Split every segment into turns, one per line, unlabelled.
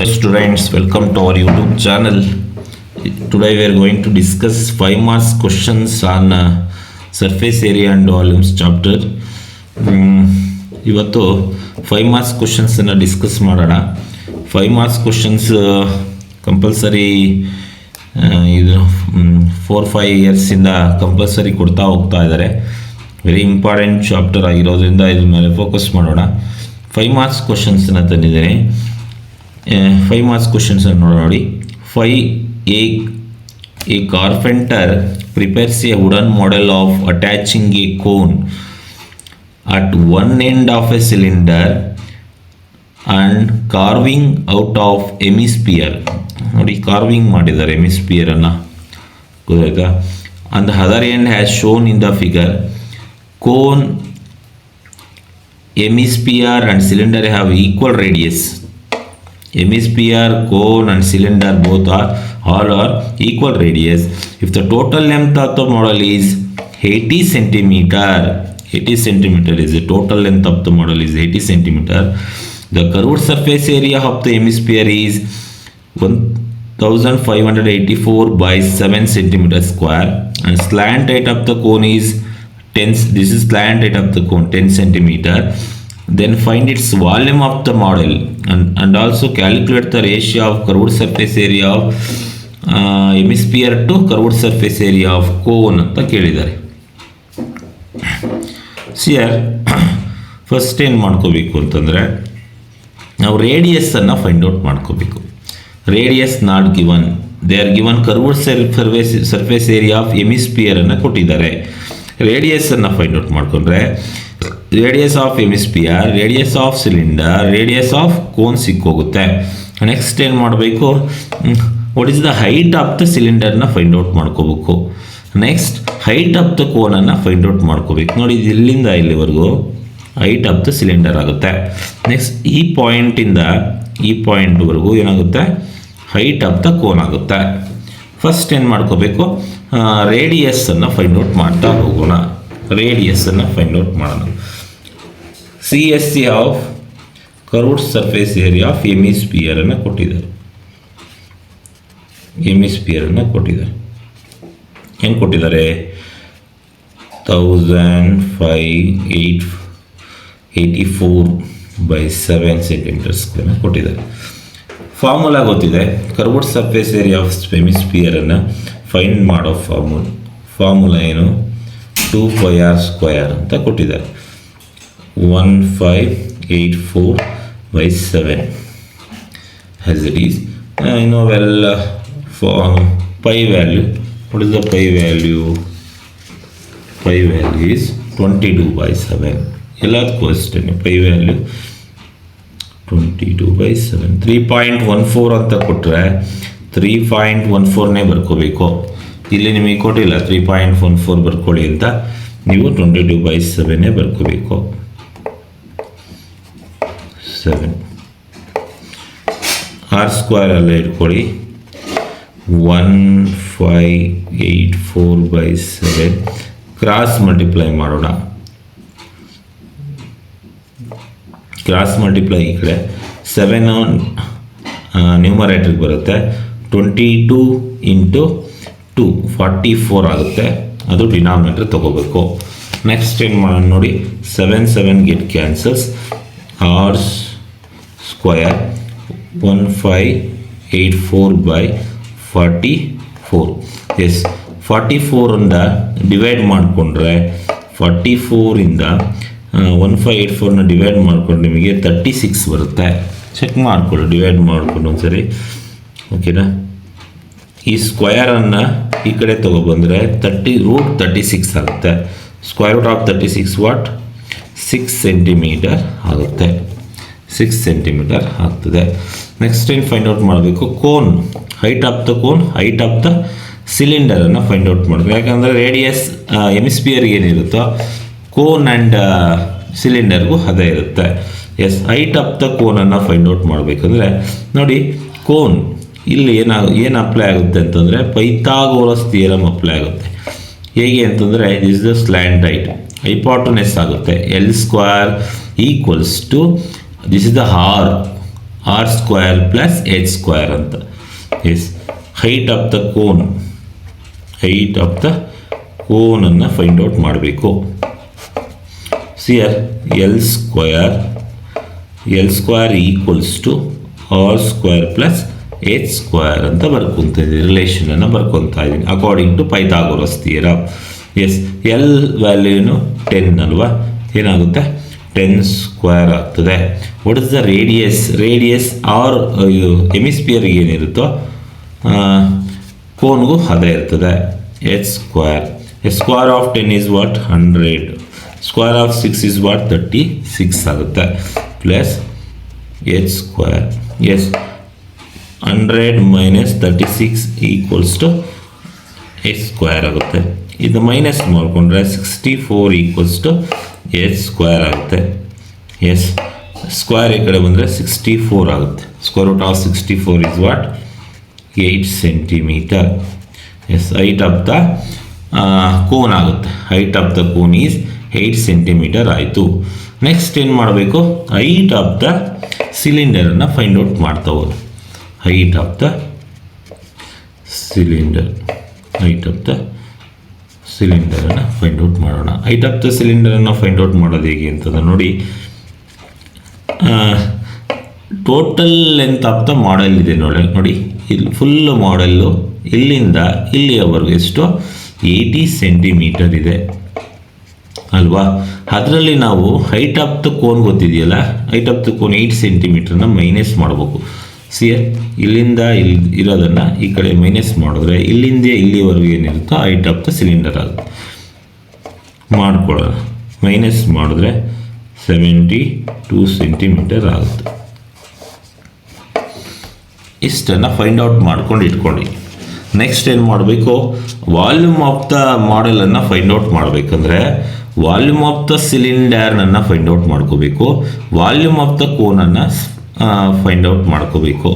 Students, welcome to our YouTube channel. Today we are going to discuss 5 marks questions on surface area and volumes chapter. ಇವತ್ತು 5 marks questions ಅನ್ನು discuss ಮಾಡೋಣ. 5 marks questions compulsory ಇದು 4-5 ಇಯರ್ಸಿಂದ compulsory ಕೊಡ್ತಾ ಹೋಗ್ತಾ ಇದ್ದಾರೆ. Very important chapter ಆಗಿರೋದ್ರಿಂದ ಇದ್ರ ಮೇಲೆ ಫೋಕಸ್ ಮಾಡೋಣ. 5 marks ಕ್ವಶನ್ಸನ್ನು ತಂದಿದ್ದೇನೆ. 5 marks questions ನೋಡಿ. 5 a carpenter prepares a wooden model of attaching a cone at one end of a cylinder and carving out of hemisphere. ನೋಡಿ, ಕಾರ್ವಿಂಗ್ ಮಾಡಿದ್ದಾರೆ ಹೆಮಿಸ್ಪಿಯರ್ ಅನ್ನ, ಗೊತ್ತಾಯ್ತಾ? on the other end as shown in the figure, cone, hemisphere and cylinder have equal radius. Hemisphere, cone and cylinder both all are equal radius. If the total length of the model is 80 centimeter, 80 centimeter is the total length of the model is 80 centimeter. The curved surface area of the hemisphere is 1584 by 7 centimeter square, and slant height of the cone is 10. This is slant height of the cone 10 centimeter. Then find its volume of the model and also calculate the ratio of curved surface area of hemisphere to curved surface area of cone ಅಂತ ಕೇಳಿದ್ದಾರೆ. ಸಿಯರ್ first ಏನು ಮಾಡ್ಕೋಬೇಕು ಅಂತಂದರೆ, ನಾವು ರೇಡಿಯಸ್ಸನ್ನು find out ಮಾಡ್ಕೋಬೇಕು. Radius not given, they are given curved surface area of ಹೆಮಿಸ್ಪಿಯರನ್ನು ಕೊಟ್ಟಿದ್ದಾರೆ. ರೇಡಿಯಸ್ಸನ್ನು ಫೈಂಡ್ ಔಟ್ ಮಾಡಿಕೊಂಡ್ರೆ radius of hemisphere, radius of cylinder, radius of cone ಸಿಕ್ಕೋಗುತ್ತೆ. ನೆಕ್ಸ್ಟ್ ಏನು ಮಾಡಬೇಕು, what is the height of the ಸಿಲಿಂಡರ್ನ ಫೈಂಡ್ ಔಟ್ ಮಾಡ್ಕೋಬೇಕು. ನೆಕ್ಸ್ಟ್ ಹೈಟ್ ಆಫ್ ದ ಕೋನನ್ನು ಫೈಂಡ್ ಔಟ್ ಮಾಡ್ಕೋಬೇಕು. ನೋಡಿ, ಇಲ್ಲಿಂದ ಇಲ್ಲಿವರೆಗೂ ಹೈಟ್ ಆಫ್ ದ ಸಿಲಿಂಡರ್ ಆಗುತ್ತೆ. ನೆಕ್ಸ್ಟ್ ಈ ಪಾಯಿಂಟಿಂದ ಈ ಪಾಯಿಂಟ್ವರೆಗೂ ಏನಾಗುತ್ತೆ, ಹೈಟ್ ಆಫ್ ದ ಕೋನ್ ಆಗುತ್ತೆ. ಫಸ್ಟ್ ಏನು ಮಾಡ್ಕೋಬೇಕು, ರೇಡಿಯಸ್ಸನ್ನು ಫೈಂಡ್ ಔಟ್ ಮಾಡ್ತಾ ಹೋಗೋಣ. ರೇಡಿಯಸ್ಸನ್ನು ಫೈಂಡ್ ಔಟ್ ಮಾಡೋಣ. C S C of curved surface area of ಹೆಮಿಸ್ಪಿಯರನ್ನು ಕೊಟ್ಟಿದ್ದಾರೆ. ಹೆಮಿಸ್ಪಿಯರನ್ನು ಕೊಟ್ಟಿದ್ದಾರೆ. ಹೆಂಗೆ ಕೊಟ್ಟಿದ್ದಾರೆ, 1584 by 7 centimeter square ಕೊಟ್ಟಿದ್ದಾರೆ. ಫಾರ್ಮುಲಾ ಗೊತ್ತಿದೆ. ಕರ್ವ್ಡ್ ಸರ್ಫೇಸ್ ಏರಿಯಾ ಆಫ್ ಹೆಮಿಸ್ಪಿಯರನ್ನು ಫೈಂಡ್ ಮಾಡೋ ಫಾರ್ಮುಲಾ ಏನು, 2πr² ಅಂತ ಕೊಟ್ಟಿದ್ದಾರೆ. 1584 by 7 as it is. I know well for pi value. What is the pi value? Pi value is 22 by 7. ಎಲ್ಲದಕ್ಕೂ ಅಷ್ಟೇ, ಪೈ ವ್ಯಾಲ್ಯೂ 22 by 7. 3.14 ಅಂತ ಕೊಟ್ಟರೆ 3.14ನೇ ಬರ್ಕೋಬೇಕು. ಇಲ್ಲಿ ನಿಮಗೆ ಕೊಟ್ಟಿಲ್ಲ 3.14 ಬರ್ಕೊಳ್ಳಿ ಅಂತ, ನೀವು 22 by 7ನೇ ಬರ್ಕೋಬೇಕು. 7 r² ಅಲ್ಲೇ ಇಟ್ಕೊಳ್ಳಿ. 1584 by 7 ಕ್ರಾಸ್ ಮಲ್ಟಿಪ್ಲೈ ಮಾಡೋಣ. ಕ್ರಾಸ್ ಮಲ್ಟಿಪ್ಲೈ ಈ ಕಡೆ 7 ನ್ಯೂಮರೇಟರ್ಗೆ ಬರುತ್ತೆ. 22 × 2 44 ಆಗುತ್ತೆ. ಅದು ಡಿನಾಮಿನೇಟರ್ ತೊಗೋಬೇಕು. ನೆಕ್ಸ್ಟ್ ಏನು ಮಾಡೋಣ ನೋಡಿ, 7 get cancels. r² 1584 by 44. Yes, 44ರಿಂದ ಡಿವೈಡ್ ಮಾಡಿಕೊಂಡ್ರೆ 44ರಿಂದ 1584ನ ಡಿವೈಡ್ ಮಾಡ್ಕೊಂಡು ನಿಮಗೆ 36 ಬರುತ್ತೆ. ಚೆಕ್ ಮಾಡಿಕೊಳ್ಳಿ, ಡಿವೈಡ್ ಮಾಡಿಕೊಂಡು ಒಂದ್ಸರಿ, ಓಕೆನಾ? ಈ ಸ್ಕ್ವಯರನ್ನು ಈ ಕಡೆ ತೊಗೊಬಂದರೆ √36 ಆಗುತ್ತೆ. Square root of 36 what, 6 centimetre ಆಗುತ್ತೆ. 6 ಸೆಂಟಿಮೀಟರ್ ಆಗ್ತದೆ. ನೆಕ್ಸ್ಟ್ ಏನು ಫೈಂಡ್ ಔಟ್ ಮಾಡಬೇಕು, cone, height of the cone, height of the ಸಿಲಿಂಡರನ್ನು ಫೈಂಡ್ ಔಟ್ ಮಾಡಬೇಕು. ಯಾಕಂದರೆ ರೇಡಿಯಸ್ ಹೆಮಿಸ್ಪಿಯರ್ಗೆ ಏನಿರುತ್ತೋ ಕೋನ್ ಆ್ಯಂಡ್ ಸಿಲಿಂಡರ್ಗೂ ಅದೇ ಇರುತ್ತೆ. ಎಸ್, ಹೈಟ್ ಆಫ್ ದ ಕೋನನ್ನು ಫೈಂಡ್ ಔಟ್ ಮಾಡಬೇಕಂದ್ರೆ ನೋಡಿ, ಕೋನ್ ಇಲ್ಲಿ ಏನು ಅಪ್ಲೈ ಆಗುತ್ತೆ ಅಂತಂದರೆ ಪೈಥಾಗೋರಸ್ ಥಿಯರಮ್ ಅಪ್ಲೈ ಆಗುತ್ತೆ. ಹೇಗೆ ಅಂತಂದರೆ, this is the slant height, hypotenuse ಆಗುತ್ತೆ. L² = this is the R square plus H square ಅಂತ. Yes, height of the cone, height of the ಕೋನನ್ನು ಫೈಂಡ್ ಔಟ್ ಮಾಡಬೇಕು. ಸಿಯರ್ L square equals to R square plus H square ಅಂತ ಬರ್ಕೊತಾ ಇದ್ದೀನಿ, ರಿಲೇಷನನ್ನು ಬರ್ಕೊತಾ ಇದ್ದೀನಿ according to Pythagoras theorem. Yes, L ವ್ಯಾಲ್ಯೂನು 10 ಅಲ್ವಾ, ಏನಾಗುತ್ತೆ 10 ಸ್ಕ್ವೇರ್ ಆಗ್ತದೆ. What is the radius R ಇದು ಎಮಿಸ್ಪಿಯರ್ಗೆ ಏನಿರುತ್ತೋ ಕೋನ್ಗೂ ಅದೇ ಇರ್ತದೆ, H square. Square of 10 is what 100, square of 6 is what 36 ಆಗುತ್ತೆ, plus H square. Yes, 100 minus 36 equals to H square ಆಗುತ್ತೆ. ಇದು ಮೈನಸ್ ಮಾಡಿಕೊಂಡ್ರೆ 64 ಈಕ್ವಲ್ಸ್ ಟು ಎಚ್ ಸ್ಕ್ವೇರ್ ಆಗುತ್ತೆ. ಎಸ್, ಸ್ಕ್ವೇರ್ ಈ ಕಡೆ ಬಂದರೆ 64 ಆಗುತ್ತೆ. Square root of 64 is what 8 centimetre. Yes, height of the cone ಆಗುತ್ತೆ, height of the cone is 8 centimetre ಆಯಿತು. ನೆಕ್ಸ್ಟ್ ಏನು ಮಾಡಬೇಕು, ಹೈಟ್ ಆಫ್ ದ ಸಿಲಿಂಡರನ್ನು ಫೈಂಡ್ ಔಟ್ ಮಾಡ್ತಾ ಹೋಗೋದು. Height of the cylinder, height of the ಸಿಲಿಂಡರನ್ನು ಫೈಂಡ್ ಔಟ್ ಮಾಡೋಣ. Height of the ಸಿಲಿಂಡರನ್ನು ಫೈಂಡ್ ಔಟ್ ಮಾಡೋದು ಹೇಗೆ ಅಂತಂದ್ರೆ ನೋಡಿ, total length of the model ಇದೆ ನೋಡಿ, ಇಲ್ಲಿ ಫುಲ್ ಮಾಡೆಲ್ಲು ಇಲ್ಲಿಂದ ಇಲ್ಲಿಯವರೆಗೂ ಎಷ್ಟು 80 ಸೆಂಟಿಮೀಟರ್ ಇದೆ ಅಲ್ವಾ. ಅದರಲ್ಲಿ ನಾವು ಹೈಟ್ ಆಫ್ ದ ಕೋನ್ ಗೊತ್ತಿದೆಯಲ್ಲ, ಹೈಟ್ ಆಫ್ ದ ಕೋನ್ 8 ಸೆಂಟಿಮೀಟರ್ನ ಮೈನಸ್ ಮಾಡಬೇಕು. ಸಿಯರ್ ಇಲ್ಲಿಂದ ಇಲ್ಲಿ ಇರೋದನ್ನು ಈ ಕಡೆ ಮೈನಸ್ ಮಾಡಿದ್ರೆ ಇಲ್ಲಿಂದ ಇಲ್ಲಿವರೆಗೂ ಏನಿರುತ್ತೋ ಹೈಟ್ ಆಫ್ ದ ಸಿಲಿಂಡರ್ ಆಗುತ್ತೆ. ಮಾಡ್ಕೊಳ್ಳೋಣ, ಮೈನಸ್ ಮಾಡಿದ್ರೆ 72 ಸೆಂಟಿಮೀಟರ್ ಆಗುತ್ತೆ. ಇಷ್ಟನ್ನು ಫೈಂಡ್ ಔಟ್ ಮಾಡ್ಕೊಂಡು ಇಟ್ಕೊಂಡು ನೆಕ್ಸ್ಟ್ ಏನು ಮಾಡಬೇಕು, ವಾಲ್ಯೂಮ್ ಆಫ್ ದ ಮಾಡೆಲನ್ನು ಫೈಂಡ್ ಔಟ್ ಮಾಡಬೇಕಂದ್ರೆ ವಾಲ್ಯೂಮ್ ಆಫ್ ದ ಸಿಲಿಂಡರ್ನನ್ನು ಫೈಂಡ್ ಔಟ್ ಮಾಡ್ಕೋಬೇಕು, ವಾಲ್ಯೂಮ್ ಆಫ್ ದ ಕೋನನ್ನು ಫೈಂಡ್ ಔಟ್ ಮಾಡ್ಕೋಬೇಕು.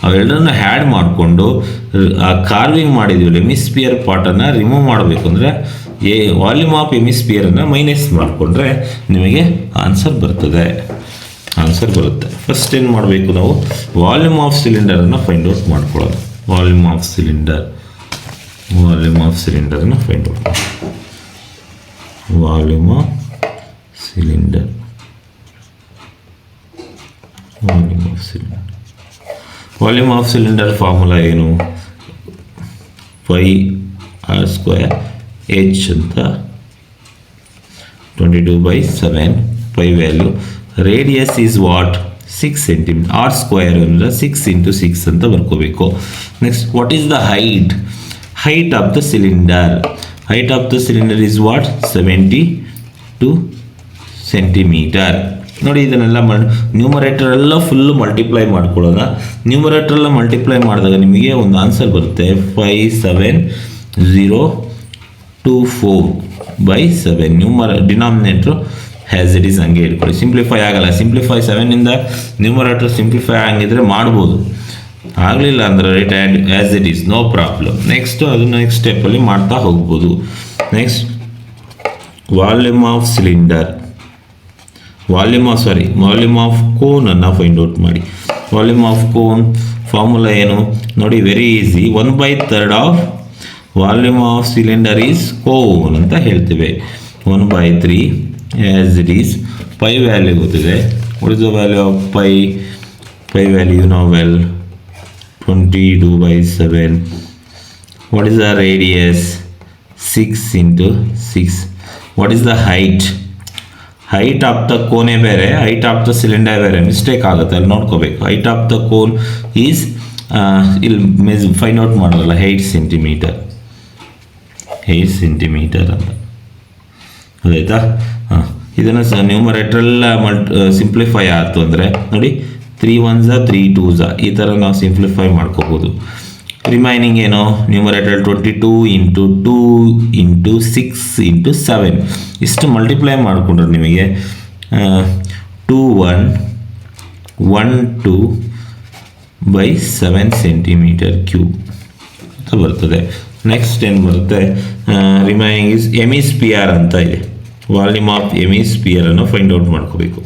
ಅವೆಲ್ಲರನ್ನ ಹ್ಯಾಡ್ ಮಾಡಿಕೊಂಡು ಕಾರ್ವಿಂಗ್ ಮಾಡಿದ್ದೀವಿ ಎಮಿಸ್ಪಿಯರ್ ಪಾರ್ಟನ್ನು ರಿಮೂವ್ ಮಾಡಬೇಕು ಅಂದರೆ ವಾಲ್ಯೂಮ್ ಆಫ್ ಎಮಿಸ್ಪಿಯರನ್ನು ಮೈನಸ್ ಮಾಡಿಕೊಂಡ್ರೆ ನಿಮಗೆ ಆನ್ಸರ್ ಬರುತ್ತೆ. ಫಸ್ಟ್ ಏನು ಮಾಡಬೇಕು, ನಾವು ವಾಲ್ಯೂಮ್ ಆಫ್ ಸಿಲಿಂಡರನ್ನು ಫೈಂಡ್ ಔಟ್ ಮಾಡ್ಕೊಳ್ಳೋದು. ವಾಲ್ಯೂಮ್ ಆಫ್ ಸಿಲಿಂಡರನ್ನು ಫೈಂಡ್ ಔಟ್ ಮಾಡಿ. ವಾಲ್ಯೂಮ್ ಆಫ್ ಸಿಲಿಂಡರ್ ಫಾರ್ಮುಲಾ ಏನು, πr ಸ್ಕ್ವೇರ್ ಎಚ್ ಅಂತ 22/7 pi value. Radius is what 6 centimetre, R square ಅಂದರೆ 6 × 6 ಅಂತ ಬರ್ಕೋಬೇಕು. Next what is the height of the cylinder, height of the cylinder is what 72 centimetre. ನೋಡಿ ಇದನ್ನೆಲ್ಲ numerator ಎಲ್ಲ full multiply ಮಾಡ್ಕೊಳ್ಳೋಣ. Numerator ಎಲ್ಲ ಮಲ್ಟಿಪ್ಲೈ ಮಾಡಿದಾಗ ನಿಮಗೆ ಒಂದು ಆನ್ಸರ್ ಬರುತ್ತೆ 57024/7. ಡಿನಾಮಿನೇಟ್ರು ಹ್ಯಾಸ್ ಇಟ್ ಈಸ್ ಹಂಗೆ ಇಟ್ಕೊಳ್ಳಿ, ಸಿಂಪ್ಲಿಫೈ ಆಗಲ್ಲ. ಸಿಂಪ್ಲಿಫೈ 7ಇಂದ ನ್ಯೂಮರೇಟರ್ ಸಿಂಪ್ಲಿಫೈ ಆಗಿದ್ರೆ ಮಾಡ್ಬೋದು, ಆಗಲಿಲ್ಲ ಅಂದರೆ write as it is, no problem. Next ಅದನ್ನು ನೆಕ್ಸ್ಟ್ ಸ್ಟೆಪ್ಪಲ್ಲಿ ಮಾಡ್ತಾ ಹೋಗ್ಬೋದು. ನೆಕ್ಸ್ಟ್ ವಾಲ್ಯೂಮ್ ಆಫ್ ಕೋನನ್ನು ಫೈಂಡ್ ಔಟ್ ಮಾಡಿ. ವಾಲ್ಯೂಮ್ ಆಫ್ ಕೋನ್ ಫಾರ್ಮುಲಾ ಏನು ನೋಡಿ, very easy. 1/3 of volume of cylinder is cone ಅಂತ ಹೇಳ್ತೇವೆ. 1/3 as it is. Pi value ಗೊತ್ತಿದೆ. What is the value of pi value you know well, 22/7. What is the radius? 6 × 6. What is the height? Height of the cone ಬೇರೆ, height of the cylinder ಬೇರೆ, mistake ಆಗುತ್ತೆ, ಅಲ್ಲಿ ನೋಡ್ಕೋಬೇಕು. height of the cone is ಇಲ್ಲಿ find out ಮಾಡೋದಲ್ಲ 8 centimetre ಅಂತ, ಅದಾಯ್ತಾ. ಇದನ್ನು ನ್ಯೂಮರೇಟ್ರೆಲ್ಲ simplify ಆಯಿತು ಅಂದರೆ ನೋಡಿ 3 1s 3 2s ಈ ಥರ ನಾವು ಸಿಂಪ್ಲಿಫೈ ಮಾಡ್ಕೋಬೋದು. ರಿಮೈನಿಂಗ್ ಏನು, ನ್ಯೂಮರೇಟರ್ 22 × 2 × 6 × 7 ಇಷ್ಟು ಮಲ್ಟಿಪ್ಲೈ ಮಾಡಿಕೊಂಡ್ರೆ ನಿಮಗೆ 2112/7 ಸೆಂಟಿಮೀಟರ್ ಕ್ಯೂಬ್ ಅಂತ ಬರ್ತದೆ. ನೆಕ್ಸ್ಟ್ ಏನು ಬರುತ್ತೆ, ರಿಮೈನಿಂಗ್ ಇಸ್ ಎಮಿಸ್ಪಿಯರ್ ಅಂತ ಇದೆ. ವಾಲ್ಯೂಮ್ ಆಫ್ ಎಮಿಸ್ಪಿಯರನ್ನು ಫೈಂಡ್ ಔಟ್ ಮಾಡ್ಕೋಬೇಕು.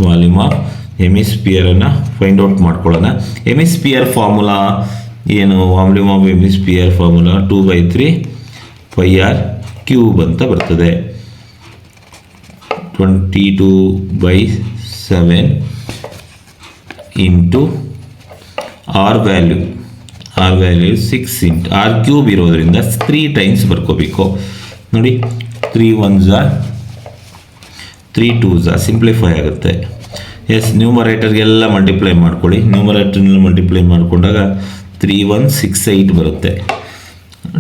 ವಾಲ್ಯೂಮ್ ಆಫ್ ಎಮಿಸ್ಪಿಯರನ್ನು ಫೈಂಡ್ ಔಟ್ ಮಾಡ್ಕೊಳ್ಳೋಣ. ಎಮಿಸ್ಪಿಯರ್ ಫಾರ್ಮುಲಾ ಏನು? Volume of hemisphere formula 2/3 πr³ ಅಂತ ಬರ್ತದೆ. 22/7 into R value 6 into r³ ಇರೋದ್ರಿಂದ 3 ಟೈಮ್ಸ್ ಬರ್ಕೋಬೇಕು ನೋಡಿ. 3 1s 3 2s ಸಿಂಪ್ಲಿಫೈ ಆಗುತ್ತೆ. ಎಸ್, ನ್ಯೂಮರೇಟರ್ಗೆಲ್ಲ ಮಲ್ಟಿಪ್ಲೈ ಮಾಡ್ಕೊಳ್ಳಿ. ನ್ಯೂಮರೇಟರ್ನೆಲ್ಲ ಮಲ್ಟಿಪ್ಲೈ ಮಾಡಿಕೊಂಡಾಗ 3 1 6 8 ಬರುತ್ತೆ.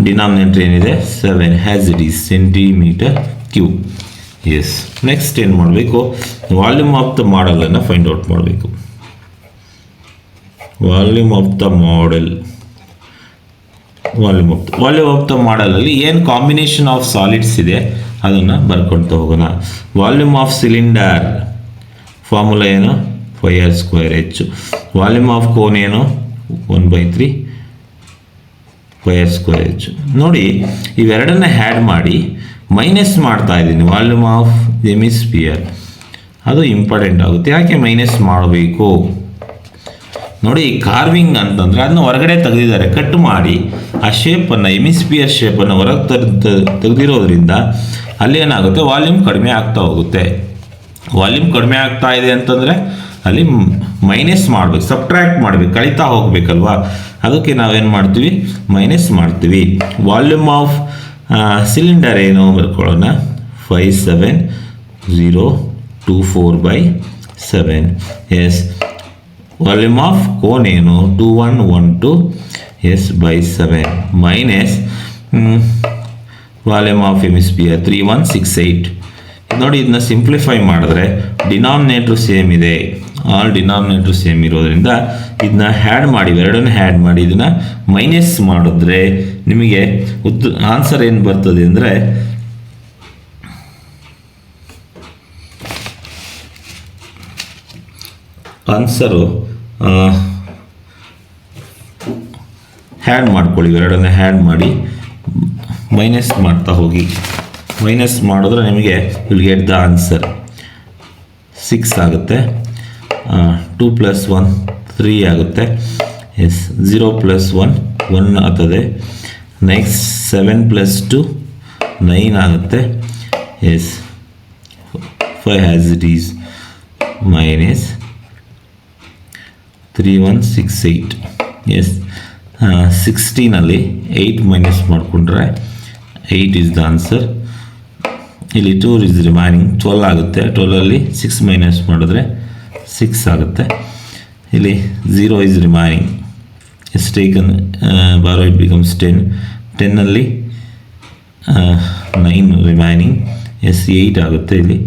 ಡಿನಾಮಿನೇಟರ್ ಏನಿದೆ 7 as it is cm³. Yes, next ಏನು ಮಾಡಬೇಕು? ವಾಲ್ಯೂಮ್ ಆಫ್ ದ ಮಾಡೆಲನ್ನು ಫೈಂಡ್ ಔಟ್ ಮಾಡಬೇಕು. Volume of the model, volume of the ಮಾಡೆಲಲ್ಲಿ ಏನು ಕಾಂಬಿನೇಷನ್ ಆಫ್ ಸಾಲಿಡ್ಸ್ ಇದೆ ಅದನ್ನು ಬರ್ಕೊಳ್ತಾ ಹೋಗೋಣ. ವಾಲ್ಯೂಮ್ ಆಫ್ ಸಿಲಿಂಡರ್ ಫಾರ್ಮುಲಾ ಏನು? πr²h. ವಾಲ್ಯೂಮ್ ಆಫ್ ಕೋನ್ ಏನು? 1/3 πr²h. ನೋಡಿ, ಇವೆರಡನ್ನ ಹ್ಯಾಡ್ ಮಾಡಿ ಮೈನಸ್ ಮಾಡ್ತಾ ಇದ್ದೀನಿ. ವಾಲ್ಯೂಮ್ ಆಫ್ ಎಮಿಸ್ಪಿಯರ್ ಅದು ಇಂಪಾರ್ಟೆಂಟ್ ಆಗುತ್ತೆ. ಯಾಕೆ ಮೈನಸ್ ಮಾಡಬೇಕು ನೋಡಿ? ಕಾರ್ವಿಂಗ್ ಅಂತಂದರೆ ಅದನ್ನ ಹೊರಗಡೆ ತೆಗೆದಿದ್ದಾರೆ, ಕಟ್ ಮಾಡಿ ಆ ಶೇಪನ್ನು, ಎಮಿಸ್ಪಿಯರ್ ಶೇಪನ್ನು ಹೊರಗೆ ತೆಗೆದಿರೋದ್ರಿಂದ ಅಲ್ಲಿ ಏನಾಗುತ್ತೆ? ವಾಲ್ಯೂಮ್ ಕಡಿಮೆ ಆಗ್ತಾ ಹೋಗುತ್ತೆ. ವಾಲ್ಯೂಮ್ ಕಡಿಮೆ ಆಗ್ತಾ ಇದೆ ಅಂತಂದರೆ ಅಲ್ಲಿ ಮೈನಸ್ ಮಾಡಬೇಕು, ಸಬ್ಟ್ರ್ಯಾಕ್ಟ್ ಮಾಡಬೇಕು, ಕಳೀತಾ ಹೋಗ್ಬೇಕಲ್ವಾ? ಅದಕ್ಕೆ ನಾವೇನು ಮಾಡ್ತೀವಿ? ಮೈನಸ್ ಮಾಡ್ತೀವಿ. ವಾಲ್ಯೂಮ್ ಆಫ್ ಸಿಲಿಂಡರ್ ಏನು ಬರ್ಕೊಳ್ಳೋಣ? 57024/7. ಎಸ್, ವಾಲ್ಯೂಮ್ ಆಫ್ ಕೋನ್ ಏನು? 2112 s/7 minus volume of hemisphere 3168. ನೋಡಿ, ಇದನ್ನ ಸಿಂಪ್ಲಿಫೈ ಮಾಡಿದ್ರೆ ಡಿನಾಮಿನೇಟ್ರು ಸೇಮ್ ಇದೆ. ಆಲ್ ಡಿನಾಮಿನೇಟ್ರು ಸೇಮ್ ಇರೋದ್ರಿಂದ ಇದನ್ನ ಹ್ಯಾಡ್ ಮಾಡಿ, ಎರಡನ್ನು ಹ್ಯಾಡ್ ಮಾಡಿ ಇದನ್ನು ಮೈನಸ್ ಮಾಡಿದ್ರೆ ನಿಮಗೆ ಆನ್ಸರ್ ಏನು ಬರ್ತದೆ ಅಂದರೆ ಆನ್ಸರು ಹ್ಯಾಡ್ ಮಾಡ್ಕೊಳ್ಳಿ. ಎರಡನ್ನ ಹ್ಯಾಡ್ ಮಾಡಿ ಮೈನಸ್ ಮಾಡ್ತಾ ಹೋಗಿ. ಮೈನಸ್ ಮಾಡಿದ್ರೆ ನಿಮಗೆ ವಿಲ್ ಗೆಟ್ ದ ಆನ್ಸರ್ 6 ಆಗುತ್ತೆ. 2 + 1 3 ಆಗುತ್ತೆ. ಎಸ್, 0 + 1 1 ಆಗ್ತದೆ. ನೆಕ್ಸ್ಟ್ 7 + 2 9 ಆಗುತ್ತೆ. Yes, 5 as it is minus 3168. Yes, 16ಅಲ್ಲಿ 8 ಮೈನಸ್ ಮಾಡಿಕೊಂಡ್ರೆ 8 ಈಸ್ ದ ಆನ್ಸರ್. ಇಲ್ಲಿ 2 ಇಸ್ ರಿಮೈನಿಂಗ್ 12 ಆಗುತ್ತೆ. 12ಅಲ್ಲಿ 6 ಮೈನಸ್ ಮಾಡಿದ್ರೆ 6 ಆಗುತ್ತೆ. ಇಲ್ಲಿ 0 is remaining. Is taken borrow, it becomes 10. 10ಅಲ್ಲಿ 9 ರಿಮೈನಿಂಗ್. ಎಸ್, 8 ಆಗುತ್ತೆ. ಇಲ್ಲಿ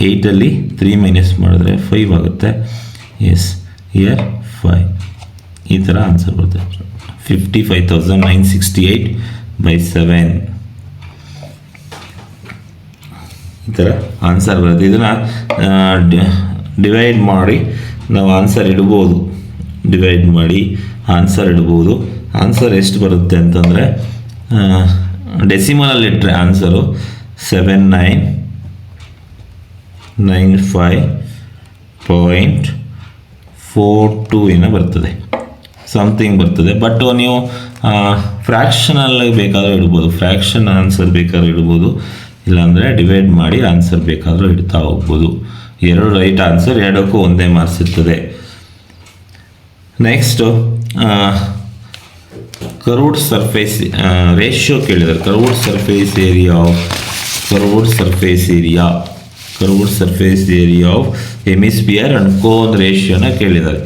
8ಅಲ್ಲಿ 3 ಮೈನಸ್ ಮಾಡಿದ್ರೆ 5 ಆಗುತ್ತೆ. Yes, here 5. ಈ ಥರ ಆನ್ಸರ್ ಬರುತ್ತೆ. 55,968/7 ಈ ಥರ ಆನ್ಸರ್ ಬರುತ್ತೆ. ಇದನ್ನು ಡಿವೈಡ್ ಮಾಡಿ ನಾವು ಆನ್ಸರ್ ಇಡ್ಬೋದು. ಡಿವೈಡ್ ಮಾಡಿ ಆನ್ಸರ್ ಇಡ್ಬೋದು. ಆನ್ಸರ್ ಎಷ್ಟು ಬರುತ್ತೆ ಅಂತಂದರೆ ಡೆಸಿಮಲಲ್ಲಿ ಇಟ್ಟರೆ ಆನ್ಸರು 7995.42 ಏನೋ ಬರ್ತದೆ, ಸಮಥಿಂಗ್ ಬರ್ತದೆ. ಬಟ್ ನೀವು ಫ್ರ್ಯಾಕ್ಷನಲ್ಲಿ ಬೇಕಾದರೂ ಇಡ್ಬೋದು, ಫ್ರ್ಯಾಕ್ಷನ್ ಆನ್ಸರ್ ಬೇಕಾದ್ರೂ ಇಡ್ಬೋದು. ಇಲ್ಲಾಂದರೆ ಡಿವೈಡ್ ಮಾಡಿ ಆನ್ಸರ್ ಬೇಕಾದರೂ ಇಡ್ತಾ ಹೋಗ್ಬೋದು. 2 ರೈಟ್ ಆನ್ಸರ್, 2ಕ್ಕೂ ಒಂದೇ ಮಾರ್ಕ್ಸ್ ಇರ್ತದೆ. ನೆಕ್ಸ್ಟು ಕರ್ವ್ಡ್ ಸರ್ಫೇಸ್ ರೇಷಿಯೋ ಕೇಳಿದ್ದಾರೆ. Curved surface area of hemisphere and cone ರೇಷಿಯೋನ ಕೇಳಿದ್ದಾರೆ.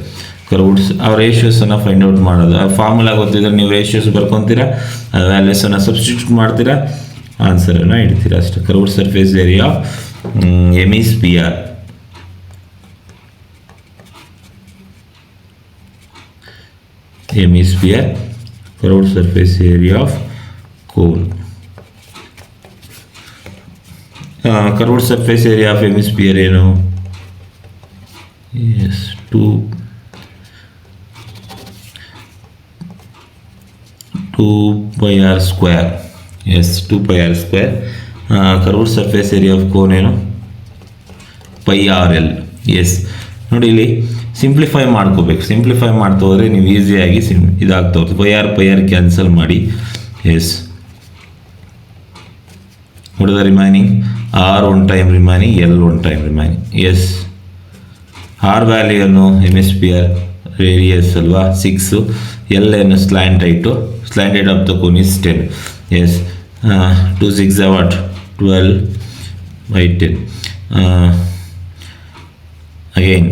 ಕರ್ವ್ಡ್ಸ್ ಆ ರೇಷಿಯೋಸನ್ನು ಫೈಂಡ್ ಔಟ್ ಮಾಡೋದು. ಫಾರ್ಮುಲಾ ಗೊತ್ತಿದ್ರೆ ನೀವು ರೇಷಿಯೋಸ್ ಬರ್ಕೊತೀರಾ, ವ್ಯಾಲ್ಯೂಸನ್ನು ಸಬ್ಸ್ಟಿಟ್ಯೂಟ್ ಮಾಡ್ತೀರಾ, ಆನ್ಸರನ್ನು ಇಡ್ತೀರಾ ಅಷ್ಟೇ. Curved surface area of hemisphere. Curved surface area of cone. Curved surface area of hemisphere ಏನು? Yes, 2πr². Yes, 2πr². Curved surface area of cone ಏನು? Pi R L. ಎಸ್ ನೋಡಿ ಇಲ್ಲಿ ಸಿಂಪ್ಲಿಫೈ ಮಾಡ್ಕೋಬೇಕು. Simplify ಮಾಡ್ತಾ ಹೋದರೆ ನೀವು ಈಸಿಯಾಗಿ ಇದಾಗ್ತಾ ಹೋಗ್ತದೆ. ಪೈ ಆರ್ ಕ್ಯಾನ್ಸಲ್ ಮಾಡಿ. Yes what is the remaining? R one time remaining, L one time remaining. Yes, R value ಅನ್ನು hemisphere radius ಅಲ್ವಾ 6, L ಏನು slant height of the cone is 10. Yes, 2 6 are what? 12 by 10. Again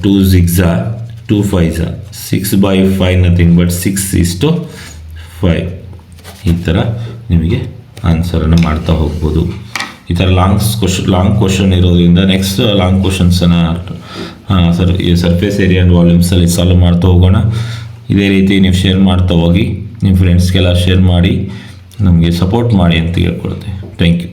2 6 are 2 5 are 6 by 5 nothing but 6:5. ಈ ಥರ ನಿಮಗೆ ಆನ್ಸರನ್ನು ಮಾಡ್ತಾ ಹೋಗ್ಬೋದು. ಈ ಥರ ಲಾಂಗ್ ಕ್ವಶನ್ ಇರೋದ್ರಿಂದ ನೆಕ್ಸ್ಟ್ ಲಾಂಗ್ ಕ್ವಶನ್ಸನ್ನು ಸರ್ಫೇಸ್ ಏರಿಯಾ ಆ್ಯಂಡ್ ವಾಲ್ಯೂಮ್ಸಲ್ಲಿ ಸಾಲ್ವ್ ಮಾಡ್ತಾ ಹೋಗೋಣ. ಇದೇ ರೀತಿ ನೀವು ಶೇರ್ ಮಾಡ್ತಾ ಹೋಗಿ, ನಿಮ್ಮ ಫ್ರೆಂಡ್ಸ್ಗೆಲ್ಲ ಶೇರ್ ಮಾಡಿ ನಮಗೆ ಸಪೋರ್ಟ್ ಮಾಡಿ ಅಂತ ಕೇಳ್ಕೊಳ್ತೆ. Thank you.